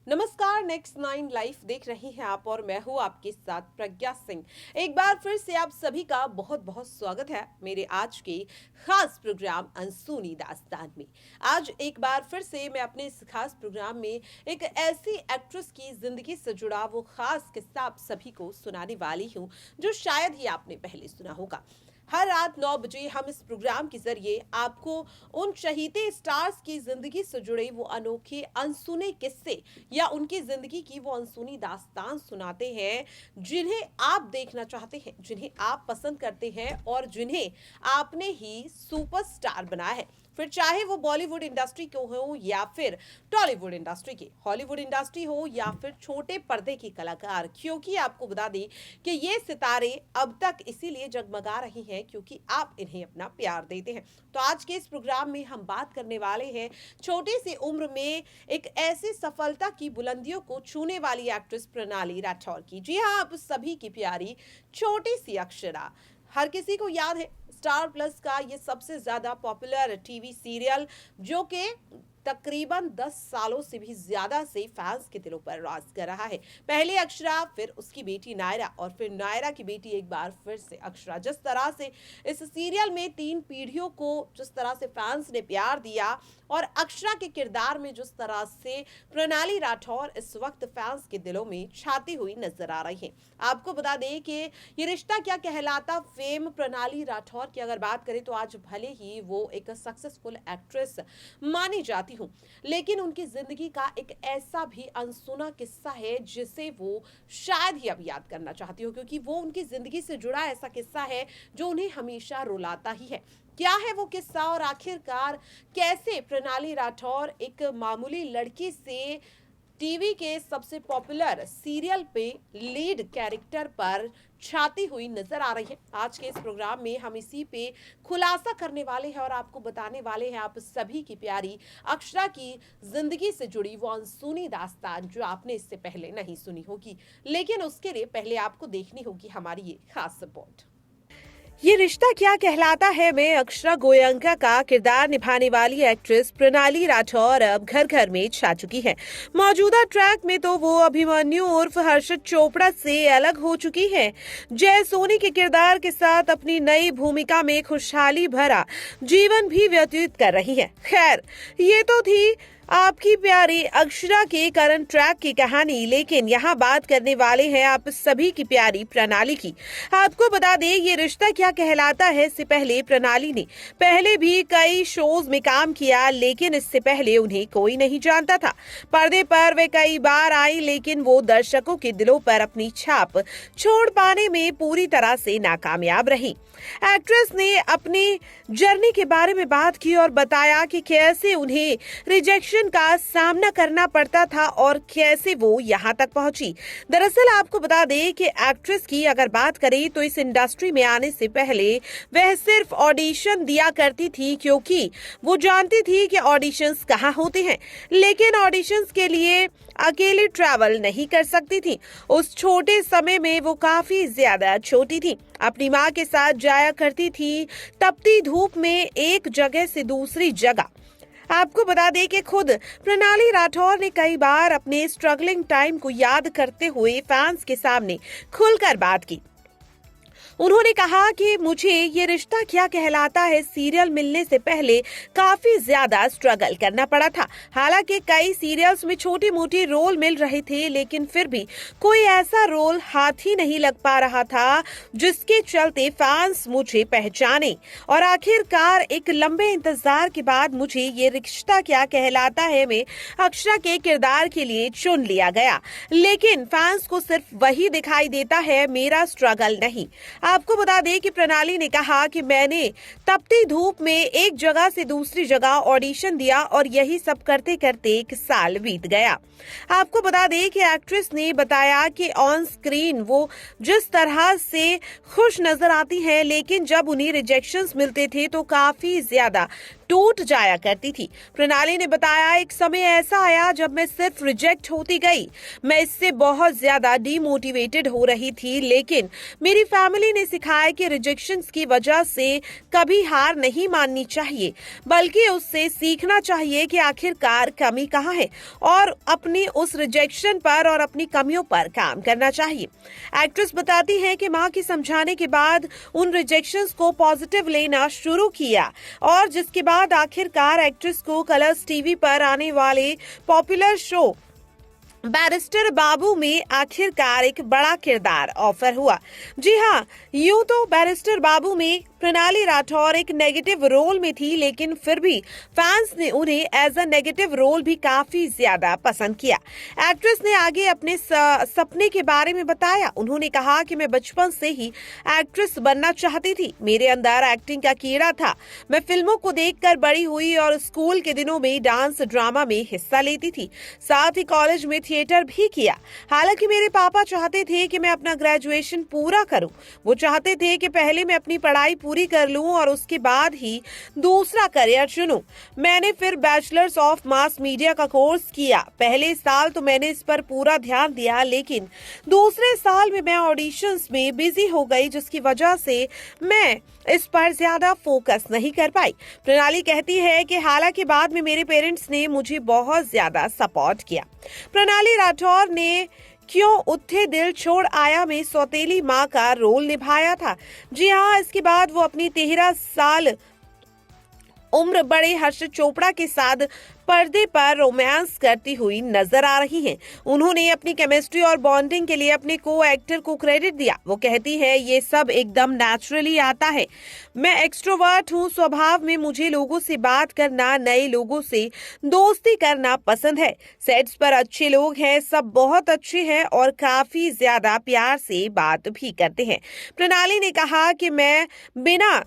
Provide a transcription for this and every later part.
नमस्कार, next nine life देख रही हैं आप और मैं हूं आपके साथ प्रज्ञा सिंह। एक बार फिर से आप सभी का बहुत बहुत स्वागत है मेरे आज के खास प्रोग्राम अनसुनी दास्तान में। आज एक बार फिर से मैं अपने इस खास प्रोग्राम में एक ऐसी एक्ट्रेस की जिंदगी से जुड़ा वो खास किस्सा आप सभी को सुनाने वाली हूं जो शायद ही आपने पहले सुना होगा। हर रात 9 बजे हम इस प्रोग्राम के जरिए आपको उन शहीदे स्टार्स की जिंदगी से जुड़े वो अनोखे अनसुने किस्से या उनकी जिंदगी की वो अनसुनी दास्तान सुनाते हैं जिन्हें आप देखना चाहते हैं, जिन्हें आप पसंद करते हैं और जिन्हें आपने ही सुपरस्टार बनाया है। फिर चाहे वो बॉलीवुड इंडस्ट्री के हो या फिर टॉलीवुड इंडस्ट्री के, हॉलीवुड इंडस्ट्री हो या फिर छोटे पर्दे के कलाकार, क्योंकि आपको बता दें कि ये सितारे अब तक इसीलिए जगमगा रही हैं क्योंकि आप इन्हें अपना प्यार देते हैं। तो आज के इस प्रोग्राम में हम बात करने वाले हैं छोटी सी उम्र में एक ऐसी सफलता की बुलंदियों को छूने वाली एक्ट्रेस प्रणाली राठौर की। जी हाँ, आप सभी की प्यारी छोटी सी अक्षरा। हर किसी को याद है स्टार प्लस का ये सबसे ज्यादा पॉपुलर टीवी सीरियल जो कि तकरीबन 10 सालों से भी ज्यादा से फैंस के दिलों पर राज कर रहा है। पहले अक्षरा, फिर उसकी बेटी नायरा और फिर नायरा की बेटी एक बार फिर से अक्षरा। जिस तरह से इस सीरियल में 3 पीढ़ियों को जिस तरह से फैंस ने प्यार दिया और अक्षरा के किरदार में जिस तरह से प्रणाली राठौर इस वक्त फैंस के दिलों में छाती हुई नजर आ रही है। आपको बता दें कि ये रिश्ता क्या कहलाता फेम प्रणाली राठौर की अगर बात करें तो आज भले ही वो एक सक्सेसफुल एक्ट्रेस मानी जाती हूँ, लेकिन उनकी जिंदगी का एक ऐसा भी अनसुना किस्सा है जिसे वो शायद ही अब याद करना चाहती हो, क्योंकि वो उनकी जिंदगी से जुड़ा ऐसा किस्सा है जो उन्हें हमेशा रुलाता ही है। क्या है वो किस्सा और आखिरकार कैसे प्रणाली राठौर एक मामूली लड़की से टीवी के सबसे पॉपुलर सीरियल पे लीड कैरेक्टर पर छाती हुई नजर आ रही है। आज के इस प्रोग्राम में हम इसी पे खुलासा करने वाले हैं और आपको बताने वाले हैं आप सभी की प्यारी अक्षरा की जिंदगी से जुड़ी वो अनसुनी दास्तान जो आपने इससे पहले नहीं सुनी होगी। लेकिन उसके लिए पहले आपको देखनी होगी हमारी ये खास रिपोर्ट। ये रिश्ता क्या कहलाता है में अक्षरा गोयंका का किरदार निभाने वाली एक्ट्रेस प्रणाली राठौर अब घर घर में छा चुकी है। मौजूदा ट्रैक में तो वो अभिमन्यु उर्फ हर्षद चोपड़ा से अलग हो चुकी है। जय सोनी के किरदार के साथ अपनी नई भूमिका में खुशहाली भरा जीवन भी व्यतीत कर रही है। खैर, ये तो थी आपकी प्यारी अक्षरा के करंट ट्रैक की कहानी, लेकिन यहाँ बात करने वाले हैं आप सभी की प्यारी प्रणाली की। आपको बता दें ये रिश्ता क्या कहलाता है इससे पहले प्रणाली ने पहले भी कई शोज में काम किया, लेकिन इससे पहले उन्हें कोई नहीं जानता था। पर्दे पर वे कई बार आई, लेकिन वो दर्शकों के दिलों पर अपनी छाप छोड़ पाने में पूरी तरह से नाकामयाब रही। एक्ट्रेस ने अपनी जर्नी के बारे में बात की और बताया कि कैसे उन्हें रिजेक्शन का सामना करना पड़ता था और कैसे वो यहाँ तक पहुंची। दरअसल आपको बता दें कि एक्ट्रेस की अगर बात करें तो इस इंडस्ट्री में आने से पहले वह सिर्फ ऑडिशन दिया करती थी, क्योंकि वो जानती थी कि ऑडिशंस कहाँ होते हैं, लेकिन ऑडिशंस के लिए अकेले ट्रैवल नहीं कर सकती थी। उस छोटे समय में वो काफी ज्यादा छोटी थी। अपनी माँ के साथ जाया करती थी तपती धूप में एक जगह से दूसरी जगह। आपको बता दें कि खुद प्रणाली राठौर ने कई बार अपने स्ट्रगलिंग टाइम को याद करते हुए फैंस के सामने खुलकर बात की। उन्होंने कहा कि मुझे ये रिश्ता क्या कहलाता है सीरियल मिलने से पहले काफी ज्यादा स्ट्रगल करना पड़ा था। हालांकि कई सीरियल्स में छोटी मोटी रोल मिल रहे थे, लेकिन फिर भी कोई ऐसा रोल हाथ ही नहीं लग पा रहा था जिसके चलते फैंस मुझे पहचाने। और आखिरकार एक लंबे इंतजार के बाद मुझे ये रिश्ता क्या कहलाता है में अक्षरा के किरदार के लिए चुन लिया गया, लेकिन फैंस को सिर्फ वही दिखाई देता है, मेरा स्ट्रगल नहीं। आपको बता दें कि प्रणाली ने कहा कि मैंने तपती धूप में एक जगह से दूसरी जगह ऑडिशन दिया और यही सब करते करते 1 साल बीत गया। आपको बता दें कि एक्ट्रेस ने बताया कि ऑन स्क्रीन वो जिस तरह से खुश नजर आती हैं, लेकिन जब उन्हें रिजेक्शंस मिलते थे तो काफी ज्यादा टूट जाया करती थी। प्रणाली ने बताया, एक समय ऐसा आया जब मैं सिर्फ रिजेक्ट होती गई। मैं इससे बहुत ज्यादा डीमोटिवेटेड हो रही थी, लेकिन मेरी फैमिली ने सिखाया कि रिजेक्शंस की वजह से कभी हार नहीं माननी चाहिए, बल्कि उससे सीखना चाहिए कि आखिरकार कमी कहाँ है और अपनी उस रिजेक्शन पर और अपनी कमियों पर काम करना चाहिए। एक्ट्रेस बताती है कि मां के समझाने के बाद उन रिजेक्शंस को पॉजिटिव लेना शुरू किया और जिसके बाद आखिरकार एक्ट्रेस को कलर्स टीवी पर आने वाले पॉपुलर शो बैरिस्टर बाबू में आखिरकार एक बड़ा किरदार ऑफर हुआ। जी हाँ, यूं तो बैरिस्टर बाबू में प्रणाली राठौर एक नेगेटिव रोल में थी, लेकिन फिर भी फैंस ने उन्हें एज अ नेगेटिव रोल भी काफी ज्यादा पसंद किया। एक्ट्रेस ने आगे अपने सपने के बारे में बताया। उन्होंने कहा कि मैं बचपन से ही एक्ट्रेस बनना चाहती थी। मेरे अंदर एक्टिंग का कीड़ा था। मैं फिल्मों को देखकर बड़ी हुई और स्कूल के दिनों में डांस ड्रामा में हिस्सा लेती थी। साथ ही कॉलेज में थिएटर भी किया। हालांकि मेरे पापा चाहते थे कि मैं अपना ग्रेजुएशन पूरा करूं। वो चाहते थे कि पहले मैं अपनी पढ़ाई पूरी कर लूं और उसके बाद ही दूसरा करियर चुनूं। मैंने फिर बैचलर्स ऑफ मास मीडिया का कोर्स किया। पहले साल तो मैंने इस पर पूरा ध्यान दिया, लेकिन दूसरे साल में मैं ऑडिशंस में बिजी हो गई, जिसकी वजह से मैं इस पर ज्यादा फोकस नहीं कर पाई। प्रणाली कहती है कि हालांकि बाद में मेरे पेरेंट्स ने मुझे बहुत ज्यादा सपोर्ट किया। प्रणाली राठौर ने क्यों उठे दिल छोड़ आया में सौतेली मां का रोल निभाया था। जी हाँ, इसके बाद वो अपनी 13 साल उम्र बड़े हर्ष चोपड़ा के साथ पर्दे पर रोमांस करती हुई नजर आ रही हैं। उन्होंने अपनी केमिस्ट्री और बॉन्डिंग के लिए अपने को एक्टर को क्रेडिट दिया। वो कहती है, ये सब एकदम नेचुरली आता है। मैं एक्सट्रोवर्ट हूँ स्वभाव में। मुझे लोगों से बात करना, नए लोगों से दोस्ती करना पसंद है। सेट्स पर अच्छे लोग हैं, सब बहुत अच्छे हैं और काफी ज्यादा प्यार से बात भी करते हैं। प्रणाली ने कहा कि मैं बिना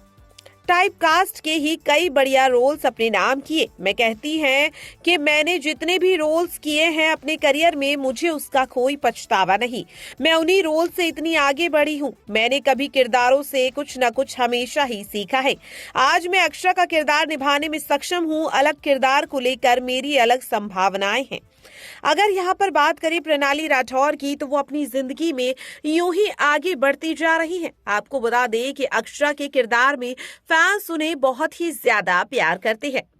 टाइप कास्ट के ही कई बढ़िया रोल्स अपने नाम किए। मैं कहती हैं कि मैंने जितने भी रोल्स किए हैं अपने करियर में, मुझे उसका कोई पछतावा नहीं। मैं उन्हीं रोल से इतनी आगे बढ़ी हूँ। मैंने कभी किरदारों से कुछ न कुछ हमेशा ही सीखा है। आज मैं अक्षरा का किरदार निभाने में सक्षम हूँ। अलग किरदार को लेकर मेरी अलग संभावनाएं हैं। अगर यहाँ पर बात करें प्रणाली राठौर की, तो वो अपनी जिंदगी में यूं ही आगे बढ़ती जा रही हैं। आपको बता दें कि अक्षरा के किरदार में फैंस उन्हें बहुत ही ज्यादा प्यार करते हैं।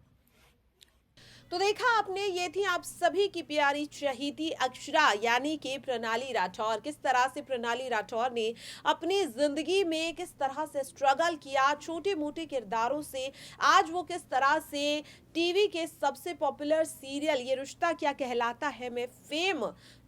तो देखा आपने, ये थी आप सभी की प्यारी चहेती अक्षरा यानी कि प्रणाली राठौर। किस तरह से प्रणाली राठौर ने अपनी जिंदगी में किस तरह से स्ट्रगल किया छोटे मोटे किरदारों से, आज वो किस तरह से टीवी के सबसे पॉपुलर सीरियल ये रिश्ता क्या कहलाता है में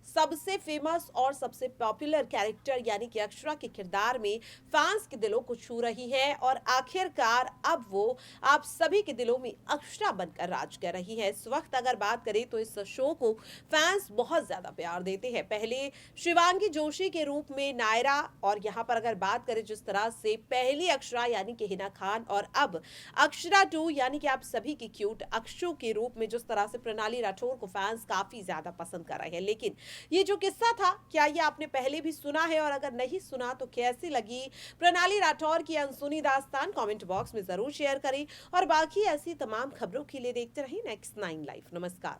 सबसे फेमस और सबसे पॉपुलर कैरेक्टर यानी कि अक्षरा के किरदार में फैंस के दिलों को छू रही है और आखिरकार अब वो आप सभी के दिलों में अक्षरा बनकर राज कर रही है। इस वक्त अगर बात करें तो इस शो को फैंस बहुत ज्यादा प्यार देते हैं। पहले शिवांगी जोशी के रूप में नायरा, और यहाँ पर अगर बात करें जिस तरह से पहली अक्षरा यानी कि हिना खान, और अब अक्षरा 2 यानी कि आप सभी की क्यूट अक्षु के रूप में जिस तरह से प्रणाली राठौर को फैंस काफी ज्यादा पसंद कर रहे हैं। लेकिन ये जो किस्सा था, क्या ये आपने पहले भी सुना है, और अगर नहीं सुना तो कैसी लगी प्रणाली राठौर की अनसुनी दास्तान, कमेंट बॉक्स में जरूर शेयर करें। और बाकी ऐसी तमाम खबरों के लिए देखते रहिए नेक्स्ट 9 लाइव। नमस्कार।